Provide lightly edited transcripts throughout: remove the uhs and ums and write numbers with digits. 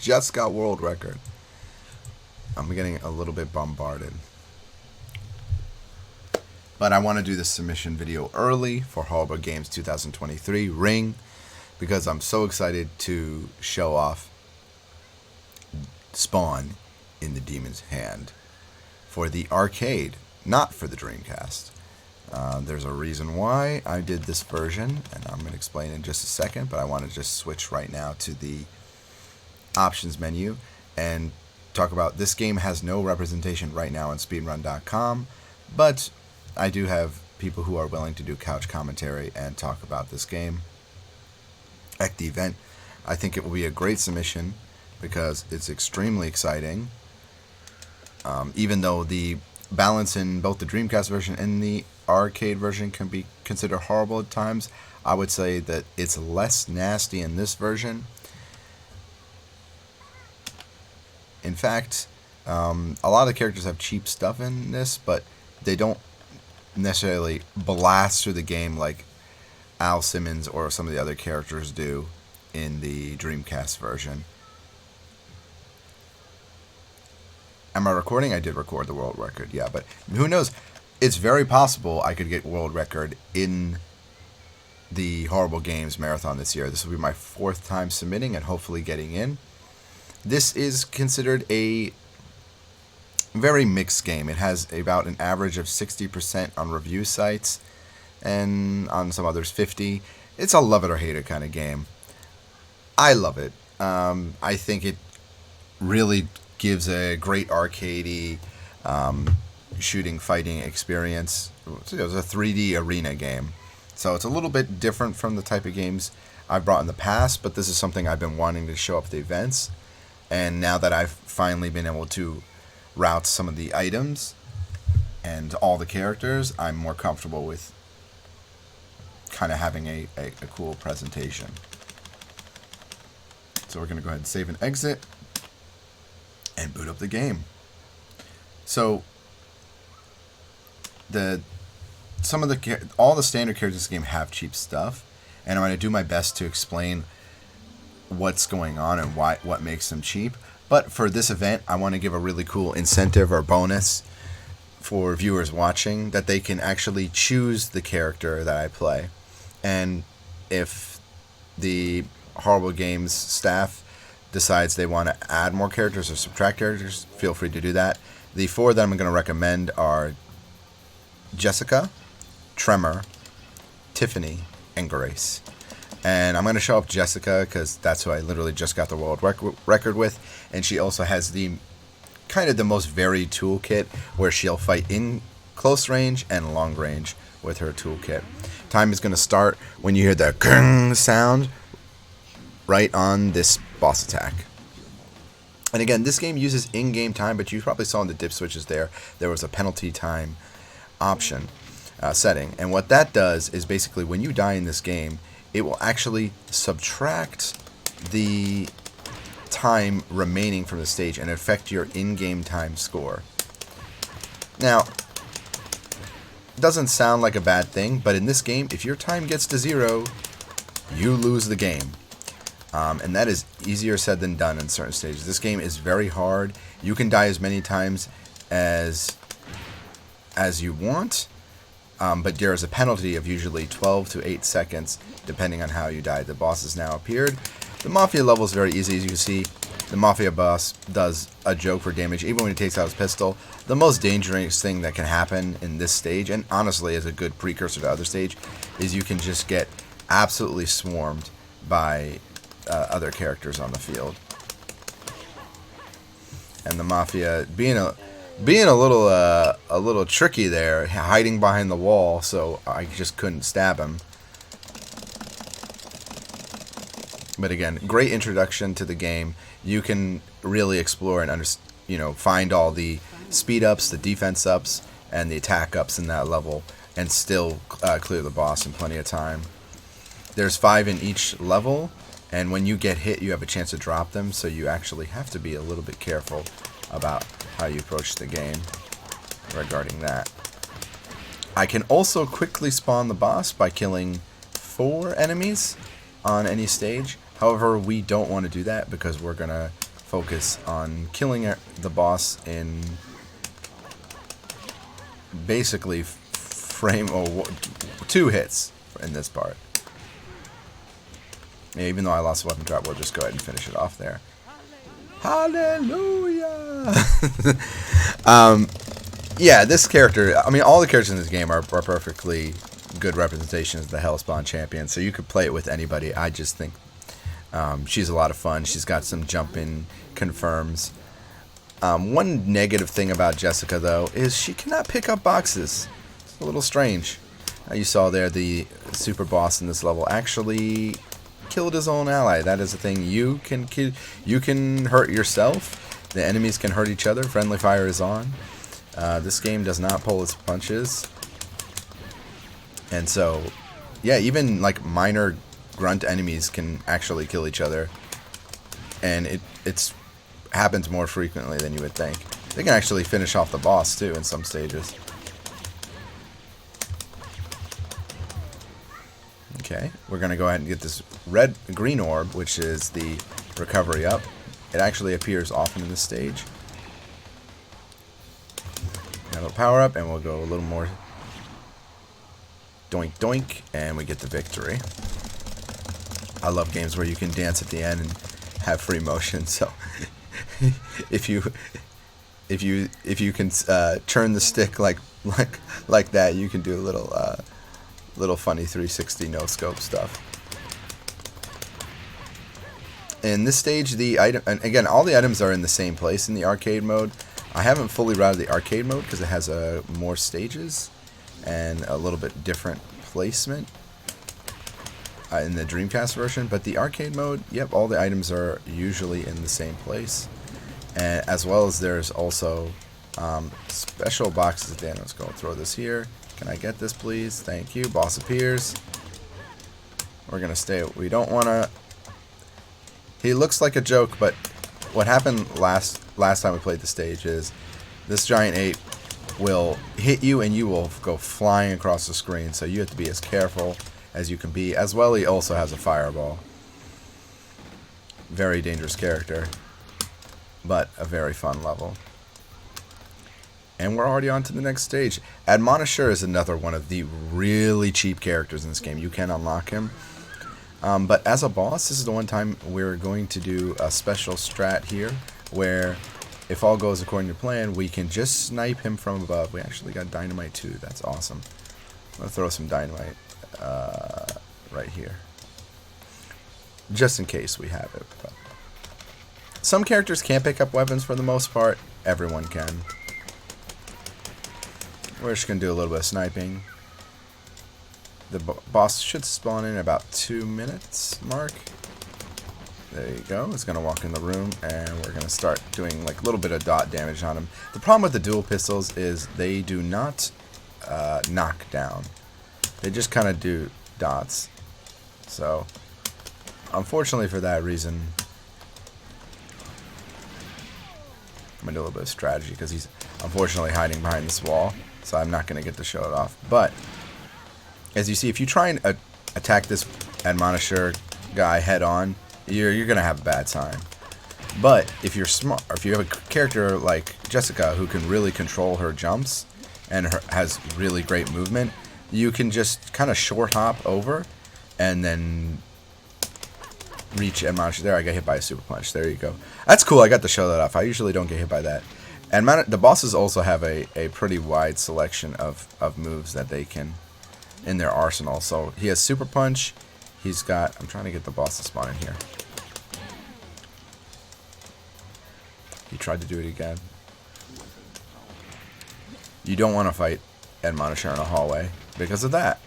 just got world record. I'm getting a little bit bombarded. But I want to do this submission video early for Horrible Games 2023 Ring because I'm so excited to show off Spawn in the Demon's Hand for the arcade, not for the Dreamcast. There's a reason why I did this version, and I'm going to explain in just a second, but I want to just switch right now to the options menu and talk about this game has no representation right now on speedrun.com, but I do have people who are willing to do couch commentary and talk about this game at the event. I think it will be a great submission because it's extremely exciting. Even though the balance in both the Dreamcast version and the arcade version can be considered horrible at times, I would say that it's less nasty in this version. In fact, a lot of the characters have cheap stuff in this, but they don't necessarily blast through the game like Al Simmons or some of the other characters do in the Dreamcast version. Am I recording? I did record the world record, yeah, but who knows? It's very possible I could get world record in the Horrible Games Marathon this year. This will be my 4th time submitting and hopefully getting in. This is considered a very mixed game. It has about an average of 60% on review sites, and on some others 50%. It's a love it or hate it kind of game. I love it. I think it really gives a great arcadey shooting fighting experience. It was a 3D arena game, so it's a little bit different from the type of games I've brought in the past, but this is something I've been wanting to show up at the events, and now that I've finally been able to route some of the items and all the characters, I'm more comfortable with kind of having a cool presentation. So we're going to go ahead and save and exit and boot up the game. So all the standard characters in this game have cheap stuff, and I'm going to do my best to explain what's going on and what makes them cheap. But for this event, I want to give a really cool incentive or bonus for viewers watching that they can actually choose the character that I play. And if the Horrible Games staff decides they want to add more characters or subtract characters, feel free to do that. The 4 that I'm going to recommend are Jessica, Tremor, Tiffany, and Grace. And I'm going to show up Jessica because that's who I literally just got the world record with. And she also has the kind of the most varied toolkit where she'll fight in close range and long range with her toolkit. Time is going to start when you hear the kung sound right on this boss attack. And again, this game uses in-game time, but you probably saw in the dip switches there was a penalty time option setting. And what that does is basically when you die in this game, it will actually subtract the time remaining from the stage and affect your in-game time score. Now, it doesn't sound like a bad thing, but in this game, if your time gets to 0, you lose the game. And that is easier said than done in certain stages. This game is very hard. You can die as many times as you want, but there is a penalty of usually 12 to 8 seconds, depending on how you died. The boss has now appeared. The Mafia level is very easy. As you can see, the Mafia boss does a joke for damage, even when he takes out his pistol. The most dangerous thing that can happen in this stage, and honestly is a good precursor to other stage, is you can just get absolutely swarmed by other characters on the field. And the Mafia being a little tricky there, hiding behind the wall, so I just couldn't stab him. But again, great introduction to the game. You can really explore and find all the speed ups, the defense ups, and the attack ups in that level, and still clear the boss in plenty of time. There's 5 in each level, and when you get hit, you have a chance to drop them, so you actually have to be a little bit careful about how you approach the game regarding that. I can also quickly spawn the boss by killing 4 enemies on any stage. However, we don't want to do that because we're going to focus on killing the boss in basically frame or 2 hits in this part. Yeah, even though I lost a weapon drop, we'll just go ahead and finish it off there. Hallelujah! Yeah, this character, I mean, all the characters in this game are perfectly good representations of the Hellspawn champion, so you could play it with anybody. I just think she's a lot of fun. She's got some jumping confirms. One negative thing about Jessica, though, is she cannot pick up boxes. It's a little strange. You saw there the super boss in this level actually killed his own ally. That is a thing. You can hurt yourself. The enemies can hurt each other. Friendly fire is on. This game does not pull its punches. And so, yeah, even like minor grunt enemies can actually kill each other. And it's happens more frequently than you would think. They can actually finish off the boss too in some stages. Okay, we're going to go ahead and get this green orb, which is the recovery up. It actually appears often in this stage. Got a power up, and we'll go a little more doink doink, and we get the victory. I love games where you can dance at the end and have free motion. So if you can turn the stick like that, you can do a little funny 360 no scope stuff. In this stage, the item, and again, all the items are in the same place in the arcade mode. I haven't fully routed the arcade mode because it has more stages and a little bit different placement in the Dreamcast version. But the arcade mode, yep, all the items are usually in the same place, and as well as there's also special boxes at the end. Let's go throw this here. Can I get this, please? Thank you. Boss appears. We're gonna stay. We don't want to. He looks like a joke, but what happened last time we played the stage is this giant ape will hit you and you will go flying across the screen. So you have to be as careful as you can be. As well, he also has a fireball. Very dangerous character, but a very fun level. And we're already on to the next stage. Admonisher is another one of the really cheap characters in this game. You can unlock him. But as a boss, this is the one time we're going to do a special strat here, where if all goes according to plan, we can just snipe him from above. We actually got dynamite too. That's awesome. I'm going to throw some dynamite right here, just in case we have it. But some characters can't pick up weapons for the most part. Everyone can. We're just going to do a little bit of sniping. The boss should spawn in about 2 minutes mark. There you go. It's going to walk in the room, and we're going to start doing like a little bit of dot damage on him. The problem with the dual pistols is they do not knock down. They just kind of do dots. So, unfortunately for that reason, I'm going to do a little bit of strategy because he's unfortunately hiding behind this wall. So I'm not going to get to show it off. But as you see, if you try and attack this Admonisher guy head on, you're going to have a bad time. But if you're smart, or if you have a character like Jessica who can really control her jumps and has really great movement, you can just kind of short hop over and then reach Admonisher. There, I got hit by a super punch. There you go. That's cool. I got to show that off. I usually don't get hit by that. And the bosses also have a pretty wide selection of moves that they can in their arsenal. So he has super punch. He's got. I'm trying to get the boss to spawn in here. He tried to do it again. You don't want to fight Admonisher in a hallway because of that.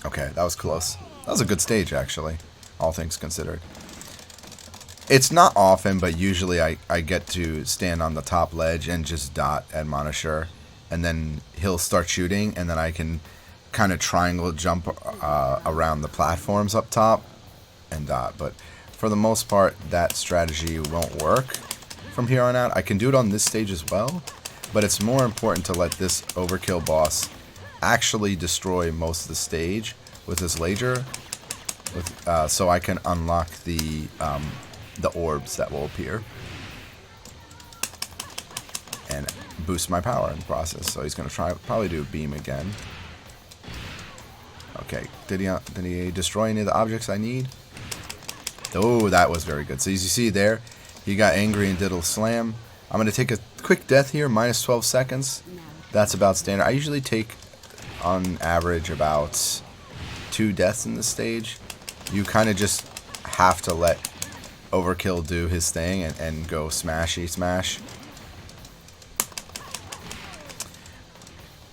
Okay, that was close. That was a good stage, actually, all things considered. It's not often, but usually I get to stand on the top ledge and just dot Admonisher, and then he'll start shooting, and then I can kind of triangle jump around the platforms up top and dot. But for the most part, that strategy won't work from here on out. I can do it on this stage as well, but it's more important to let this overkill boss actually destroy most of the stage with his laser so I can unlock the orbs that will appear and boost my power in the process. So he's gonna probably do a beam again. Okay, did he destroy any of the objects I need? Oh, that was very good. So as you see there, he got angry and did a slam. I'm gonna take a quick death here, minus 12 seconds. That's about standard. I usually take, on average, about 2 deaths in this stage. You kind of just have to let Overkill do his thing and go smashy smash.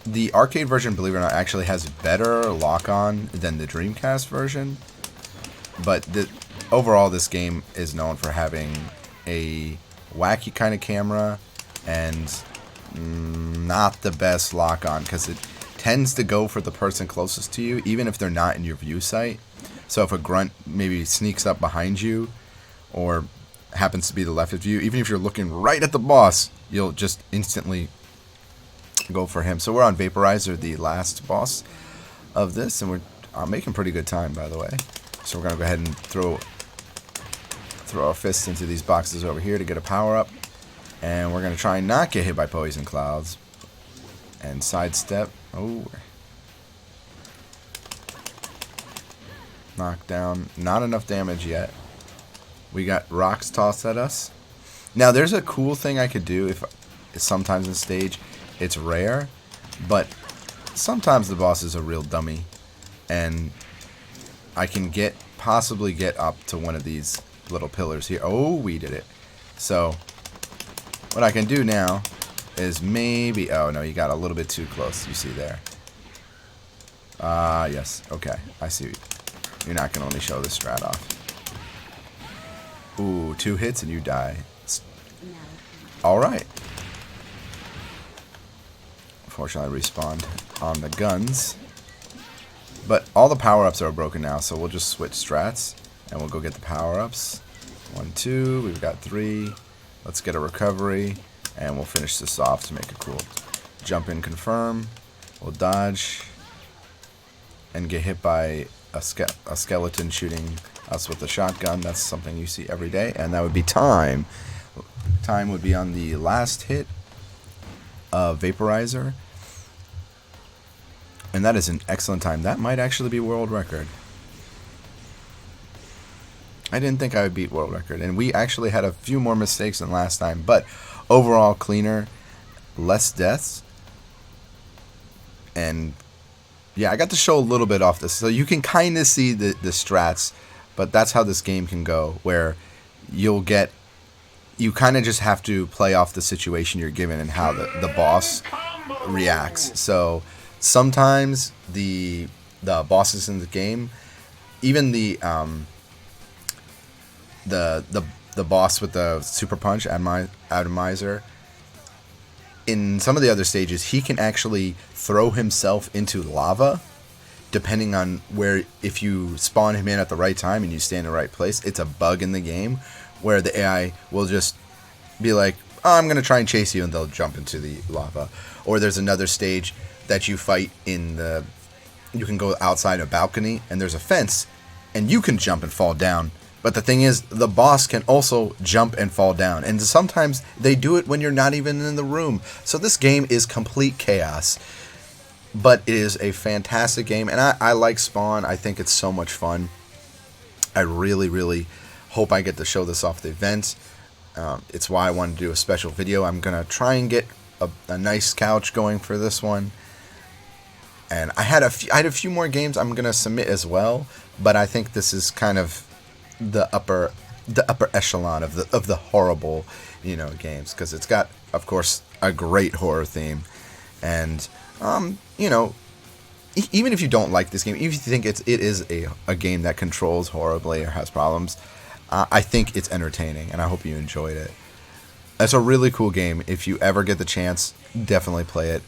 The arcade version, believe it or not, actually has better lock-on than the Dreamcast version. But overall, this game is known for having a wacky kind of camera and not the best lock-on, because it tends to go for the person closest to you, even if they're not in your view sight. So if a grunt maybe sneaks up behind you or happens to be the left of you, even if you're looking right at the boss, you'll just instantly go for him. So we're on Vaporizer, the last boss of this, and we're making pretty good time, by the way. So we're going to go ahead and throw our fists into these boxes over here to get a power-up. And we're going to try and not get hit by poison clouds. And sidestep. Oh. Knockdown. Not enough damage yet. We got rocks tossed at us. Now, there's a cool thing I could do if sometimes in the stage it's rare, but sometimes the boss is a real dummy. And I can possibly get up to one of these little pillars here. Oh, we did it. So what I can do now is maybe... Oh, no, you got a little bit too close. You see there. Yes. Okay. I see. You're not going to only show this strat off. Ooh, 2 hits and you die. Alright. Unfortunately, I respawned on the guns. But all the power-ups are broken now, so we'll just switch strats. And we'll go get the power-ups. 1, 2. We've got 3. Let's get a recovery. And we'll finish this off to make it cool. Jump in, confirm. We'll dodge. And get hit by a skeleton shooting us with a shotgun. That's something you see every day. And that would be time. Time would be on the last hit of Vaporizer. And that is an excellent time. That might actually be world record. I didn't think I would beat world record. And we actually had a few more mistakes than last time. But overall, cleaner, less deaths. And yeah, I got to show a little bit off this. So you can kind of see the strats. But that's how this game can go. Where you kind of just have to play off the situation you're given and how the boss reacts. So sometimes the bosses in the game, even the boss with the super punch, atomizer, in some of the other stages, he can actually throw himself into lava, depending on if you spawn him in at the right time and you stay in the right place. It's a bug in the game where the AI will just be like, oh, I'm going to try and chase you, and they'll jump into the lava. Or there's another stage that you fight you can go outside a balcony, and there's a fence, and you can jump and fall down. But the thing is, the boss can also jump and fall down. And sometimes they do it when you're not even in the room. So this game is complete chaos. But it is a fantastic game. And I like Spawn. I think it's so much fun. I really, really hope I get to show this off the event. It's why I wanted to do a special video. I'm going to try and get a nice couch going for this one. And I had a few more games I'm going to submit as well. But I think this is kind of the upper echelon of the horrible, games, because it's got, of course, a great horror theme, and even if you don't like this game, even if you think it is a game that controls horribly or has problems, I think it's entertaining, and I hope you enjoyed it. It's a really cool game. If you ever get the chance, definitely play it.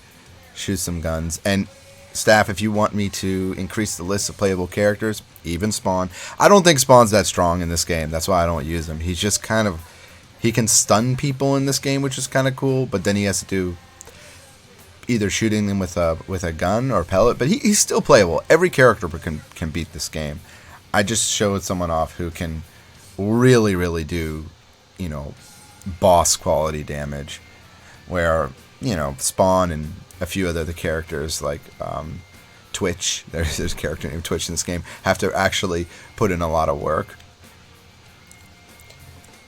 Shoot some guns. And staff, if you want me to increase the list of playable characters, even Spawn. I don't think Spawn's that strong in this game. That's why I don't use him. He's just he can stun people in this game, which is kind of cool, but then he has to do either shooting them with a gun or pellet, but he's still playable. Every character can beat this game. I just showed someone off who can really, really do, you know, boss quality damage. Where, you know, Spawn and a few other the characters like Twitch, there's a character named Twitch in this game, have to actually put in a lot of work.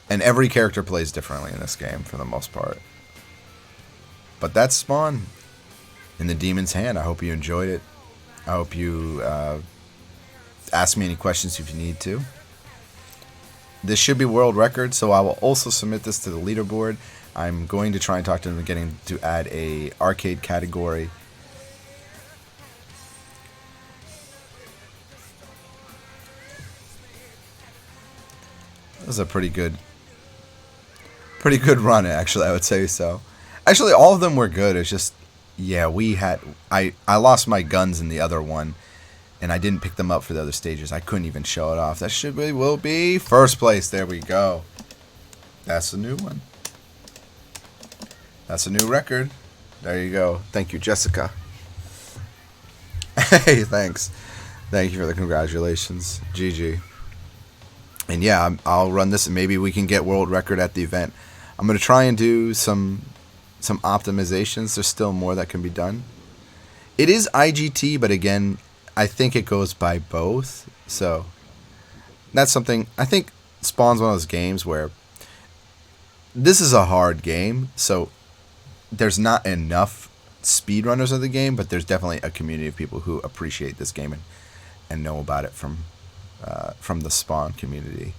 And every character plays differently in this game for the most part. But that's Spawn in the Demon's Hand. I hope you enjoyed it. I hope you ask me any questions if you need to. This should be world record, so I will also submit this to the leaderboard. I'm going to try and talk to them getting to add a arcade category. That was a pretty good run, actually, I would say so. Actually, all of them were good. It's just, yeah, I lost my guns in the other one, and I didn't pick them up for the other stages. I couldn't even show it off. That will be first place. There we go. That's a new one. That's a new record. There you go. Thank you, Jessica. Hey, thanks. Thank you for the congratulations. GG. And yeah, I'll run this and maybe we can get world record at the event. I'm going to try and do some optimizations. There's still more that can be done. It is IGT, but again, I think it goes by both. So that's something. I think Spawn's one of those games where this is a hard game, so there's not enough speedrunners of the game, but there's definitely a community of people who appreciate this game and know about it from the Spawn community.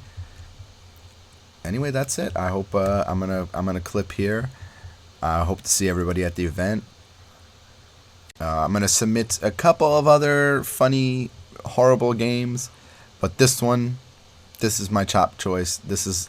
Anyway, that's it. I hope I'm gonna clip here. I hope to see everybody at the event. I'm gonna submit a couple of other funny, horrible games, but this is my top choice. This is